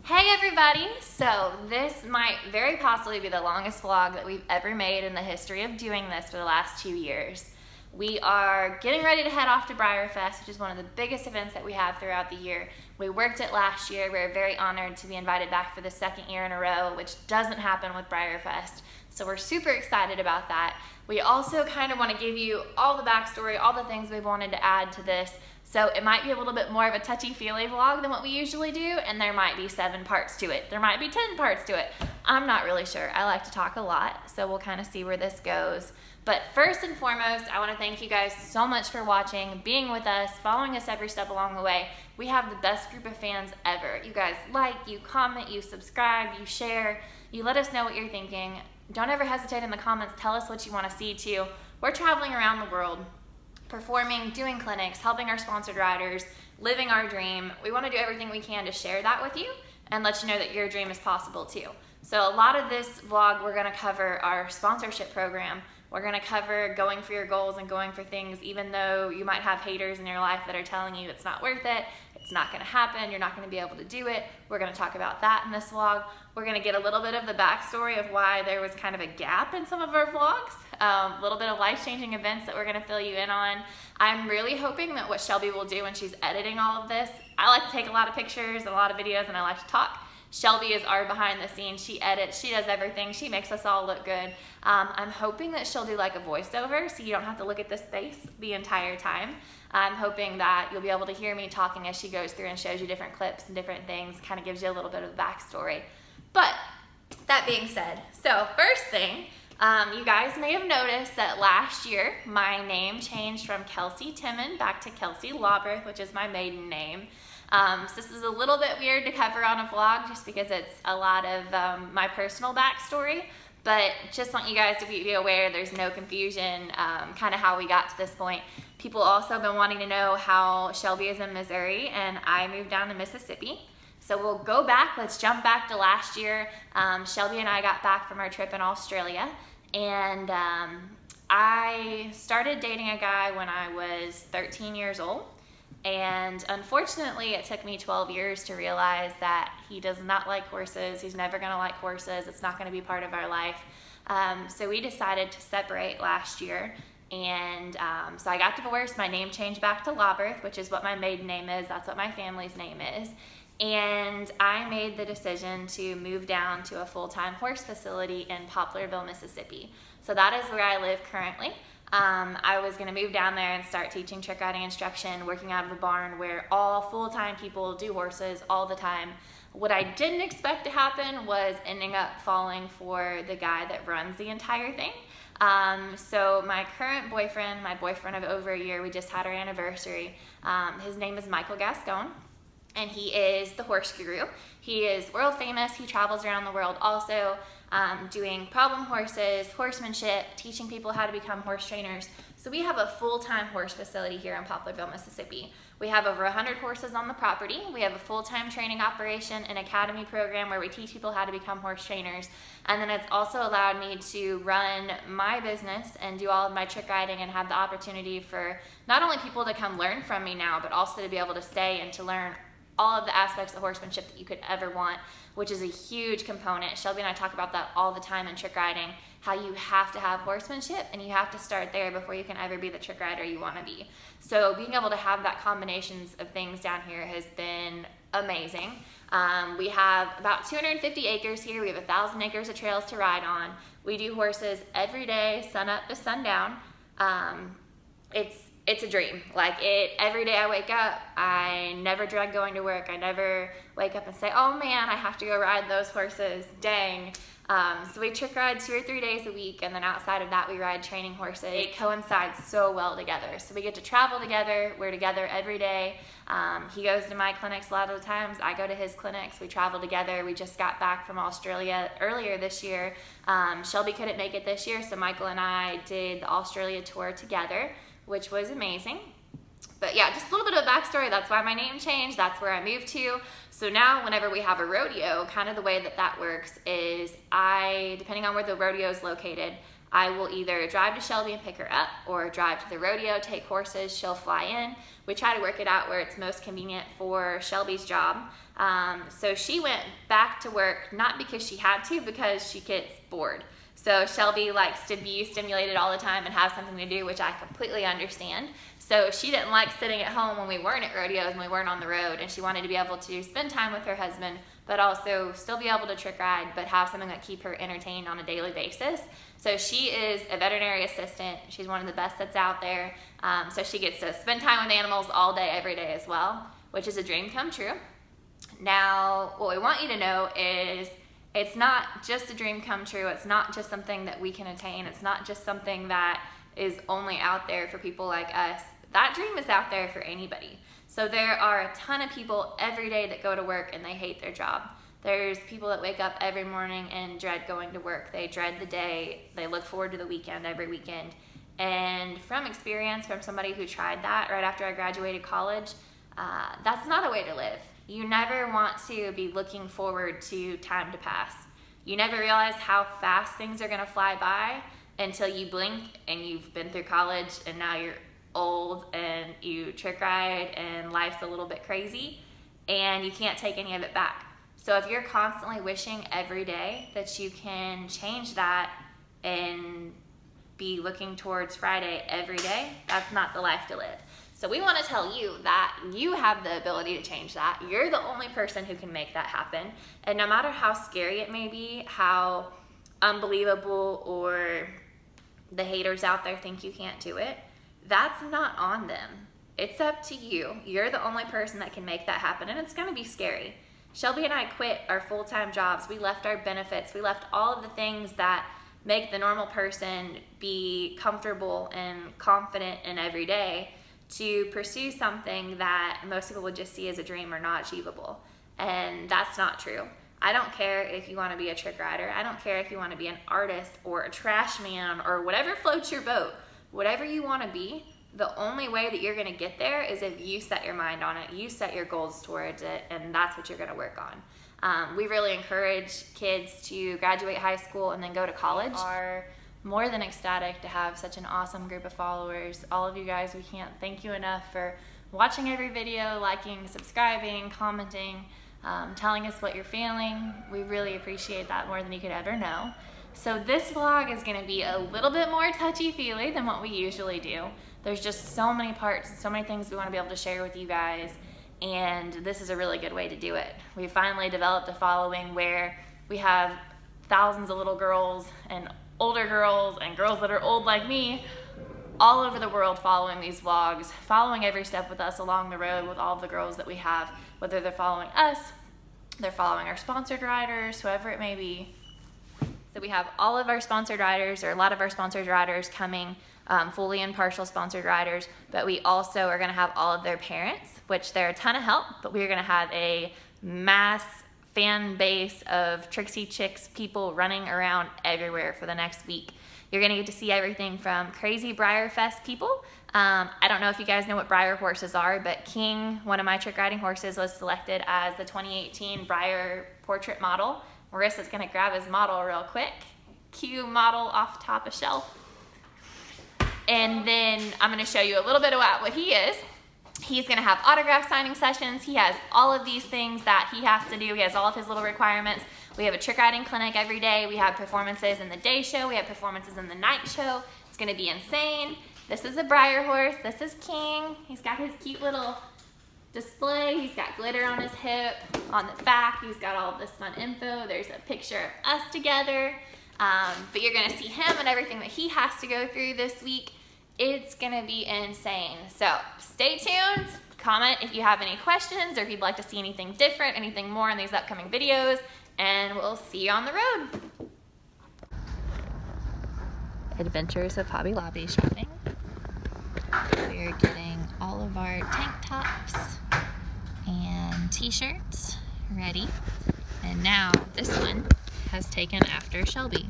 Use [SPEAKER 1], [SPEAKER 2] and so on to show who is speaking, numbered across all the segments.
[SPEAKER 1] Hey everybody! So this might very possibly be the longest vlog that we've ever made in the history of doing this for the last 2 years. We are getting ready to head off to Breyerfest, which is one of the biggest events that we have throughout the year. We worked it last year. We're very honored to be invited back for the second year in a row, which doesn't happen with Breyerfest. So we're super excited about that. We also kind of want to give you all the backstory, all the things we've wanted to add to this. So it might be a little bit more of a touchy-feely vlog than what we usually do, and there might be 7 parts to it. There might be 10 parts to it. I'm not really sure. I like to talk a lot, so we'll kind of see where this goes. But first and foremost, I want to thank you guys so much for watching, being with us, following us every step along the way. We have the best group of fans ever. You guys like, you comment, you subscribe, you share, you let us know what you're thinking. Don't ever hesitate in the comments. Tell us what you want to see too. We're traveling around the world, performing, doing clinics, helping our sponsored riders, living our dream. We want to do everything we can to share that with you and let you know that your dream is possible too. So a lot of this vlog, we're going to cover our sponsorship program. We're going to cover going for your goals and going for things even though you might have haters in your life that are telling you it's not worth it, it's not going to happen, you're not going to be able to do it. We're going to talk about that in this vlog. We're going to get a little bit of the backstory of why there was kind of a gap in some of our vlogs, a little bit of life-changing events that we're going to fill you in on. I'm really hoping that what Shelby will do when she's editing all of this, I like to take a lot of pictures, a lot of videos, and I like to talk. Shelby is our behind the scenes. She edits, she does everything. She makes us all look good. I'm hoping that she'll do like a voiceover so you don't have to look at this face the entire time. I'm hoping that you'll be able to hear me talking as she goes through and shows you different clips and different things, kind of gives you a little bit of the backstory. But that being said, so first thing, you guys may have noticed that last year my name changed from Kelsey Timon back to Kelsey Lauberth, which is my maiden name. So this is a little bit weird to cover on a vlog just because it's a lot of my personal backstory, but just want you guys to be aware there's no confusion kind of how we got to this point. People also have been wanting to know how Shelby is in Missouri and I moved down to Mississippi. So we'll go back, let's jump back to last year. Shelby and I got back from our trip in Australia, and I started dating a guy when I was 13 years old. And unfortunately, it took me 12 years to realize that he does not like horses. He's never gonna like horses. It's not gonna be part of our life. So we decided to separate last year. And so I got divorced. My name changed back to Lauberth, which is what my maiden name is. That's what my family's name is. And I made the decision to move down to a full-time horse facility in Poplarville, Mississippi. So that is where I live currently. I was going to move down there and start teaching trick riding instruction, working out of a barn where all full-time people do horses all the time. What I didn't expect to happen was ending up falling for the guy that runs the entire thing. So my current boyfriend, my boyfriend of over a year, we just had our anniversary. His name is Michael Gascon, and he is the horse guru. He is world famous. He travels around the world also, doing problem horses, horsemanship, teaching people how to become horse trainers. So we have a full-time horse facility here in Poplarville, Mississippi. We have over 100 horses on the property. We have a full-time training operation, an academy program where we teach people how to become horse trainers. And then it's also allowed me to run my business and do all of my trick riding and have the opportunity for not only people to come learn from me now, but also to be able to stay and to learn all of the aspects of horsemanship that you could ever want, which is a huge component. Shelby and I talk about that all the time in trick riding, how you have to have horsemanship and you have to start there before you can ever be the trick rider you want to be. So being able to have that combinations of things down here has been amazing. We have about 250 acres here. We have 1,000 acres of trails to ride on. We do horses every day, sun up to sundown. It's a dream. Like every day I wake up, I never dread going to work. I never wake up and say, oh man, I have to go ride those horses, dang. So we trick ride 2 or 3 days a week, and then outside of that we ride training horses. It coincides so well together. So we get to travel together, we're together every day. He goes to my clinics a lot of the times, I go to his clinics, we travel together. We just got back from Australia earlier this year. Shelby couldn't make it this year, so Michael and I did the Australia tour together, which was amazing. But yeah, just a little bit of backstory. That's why my name changed. That's where I moved to. So now whenever we have a rodeo, kind of the way that that works is depending on where the rodeo is located, I will either drive to Shelby and pick her up or drive to the rodeo, take horses, she'll fly in. We try to work it out where it's most convenient for Shelby's job. So she went back to work, not because she had to, because she gets bored. So Shelby likes to be stimulated all the time and have something to do, which I completely understand. So she didn't like sitting at home when we weren't at rodeos and we weren't on the road, and she wanted to be able to spend time with her husband, but also still be able to trick ride, but have something that keep her entertained on a daily basis. So she is a veterinary assistant. She's one of the best that's out there. So she gets to spend time with animals all day, every day as well, which is a dream come true. Now, what we want you to know is it's not just a dream come true. It's not just something that we can attain. It's not just something that is only out there for people like us. That dream is out there for anybody. So there are a ton of people every day that go to work and they hate their job. There's people that wake up every morning and dread going to work. They dread the day. They look forward to the weekend every weekend. And from experience, from somebody who tried that right after I graduated college, that's not a way to live. You never want to be looking forward to time to pass. You never realize how fast things are gonna fly by until you blink and you've been through college and now you're old and you trick ride and life's a little bit crazy and you can't take any of it back. So if you're constantly wishing every day that you can change that and be looking towards Friday every day, that's not the life to live. So we want to tell you that you have the ability to change that. You're the only person who can make that happen. And no matter how scary it may be, how unbelievable or the haters out there think you can't do it, that's not on them. It's up to you. You're the only person that can make that happen, and it's gonna be scary. Shelby and I quit our full-time jobs. We left our benefits. We left all of the things that make the normal person be comfortable and confident in every day to pursue something that most people would just see as a dream or not achievable. And that's not true. I don't care if you want to be a trick rider. I don't care if you want to be an artist or a trash man or whatever floats your boat. Whatever you want to be, the only way that you're going to get there is if you set your mind on it, you set your goals towards it, and that's what you're going to work on. We really encourage kids to graduate high school and then go to college. Are more than ecstatic to have such an awesome group of followers. All of you guys, we can't thank you enough for watching every video, liking, subscribing, commenting, telling us what you're feeling. We really appreciate that more than you could ever know. So this vlog is gonna be a little bit more touchy-feely than what we usually do. There's just so many parts and so many things we wanna be able to share with you guys, and this is a really good way to do it. We finally developed a following where we have thousands of little girls and older girls and girls that are old like me all over the world following these vlogs, following every step with us along the road with all of the girls that we have, whether they're following us, they're following our sponsored riders, whoever it may be. So we have all of our sponsored riders, or a lot of our sponsored riders coming, fully and partial sponsored riders, but we also are gonna have all of their parents, which they're a ton of help, but we're gonna have a mass fan base of Trixie Chicks people running around everywhere for the next week. You're gonna get to see everything from crazy Breyerfest people. I don't know if you guys know what Breyer horses are, but King, one of my trick riding horses, was selected as the 2018 Breyer portrait model. Marissa's gonna grab his model real quick. Cue model off top of shelf. And then I'm gonna show you a little bit about what he is. He's gonna have autograph signing sessions. He has all of these things that he has to do. He has all of his little requirements. We have a trick riding clinic every day. We have performances in the day show. We have performances in the night show. It's gonna be insane. This is a Breyer horse. This is King. He's got his cute little display. He's got glitter on his hip. On the back, he's got all of this fun info. There's a picture of us together. But you're gonna see him and everything that he has to go through this week. It's gonna be insane. So stay tuned, comment if you have any questions or if you'd like to see anything different, anything more in these upcoming videos, and we'll see you on the road. Adventures of Hobby Lobby shopping. We're getting all of our tank tops and t-shirts ready. And now this one has taken after Shelby.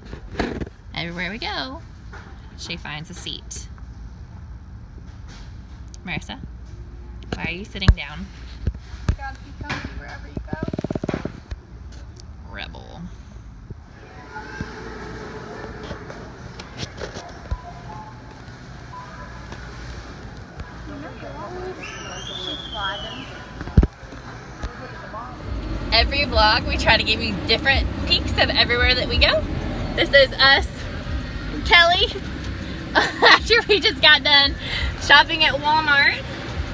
[SPEAKER 1] Everywhere we go, she finds a seat. Marissa, why are you sitting down?
[SPEAKER 2] You gotta be comfy wherever you go.
[SPEAKER 1] Rebel. every vlog we try to give you different peeks of everywhere that we go. This is us, Kelly, after we just got done shopping at Walmart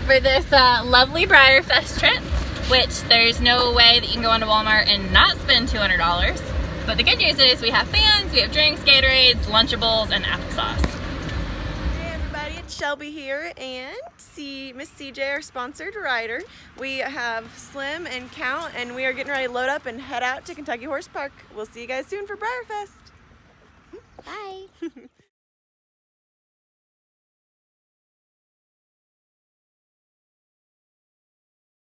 [SPEAKER 1] for this lovely Breyerfest trip, which there's no way that you can go into Walmart and not spend $200. But the good news is we have fans, we have drinks, Gatorades, Lunchables, and applesauce.
[SPEAKER 3] Hey everybody, it's Shelby here and Miss CJ, our sponsored rider. We have Slim and Count and we are getting ready to load up and head out to Kentucky Horse Park. We'll see you guys soon for Breyerfest.
[SPEAKER 1] Bye.